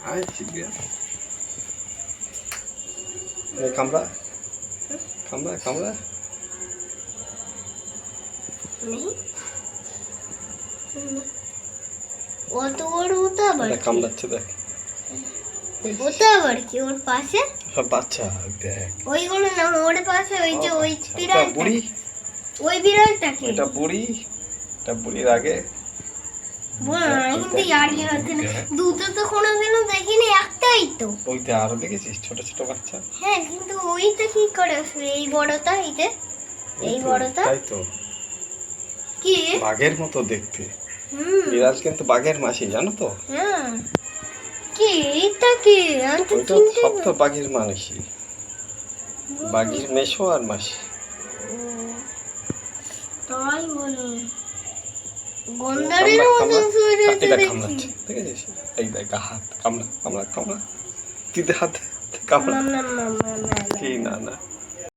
আয় শিগগির কামড়া কামড়া কামড়া অত বড় ওটা আবার কামড়াচ্ছে দেখ ওটা আবার কি ওর পাশে বাচ্চা দেখ ওইগুলো না ওর পাশে ওই যে ওই বিড়াল বুড়ি ওই বিড়ালটাকে এটা বুড়ির আগে কিন্তু ইয়ার্কি হচ্ছে না দুটো তো কোনোদিনও দেখিনি একটাই তো ওইটা আরো দেখেছিস ছোট ছোট বাচ্চা হ্যাঁ কিন্তু ওইটা কি করে আসলে এই বড়টা এই বড়টা তাই তো কি বাঘের মতো দেখতে বিড়াল কিন্তু বাঘের মাসি জানো তো হ্যাঁ কি এটা কি আমি তো ওইটা চিনতে সব তো বাঘের মানুষই বাঘের মেশো আর মাসি তাই বলো গন্ডারের মতো শুয়ে এটা দেখছি কামড়াচ্ছে দেখেছিস এই দেখ হাত কামড়া কামড়া কামড়া তুই হাত কামড়া না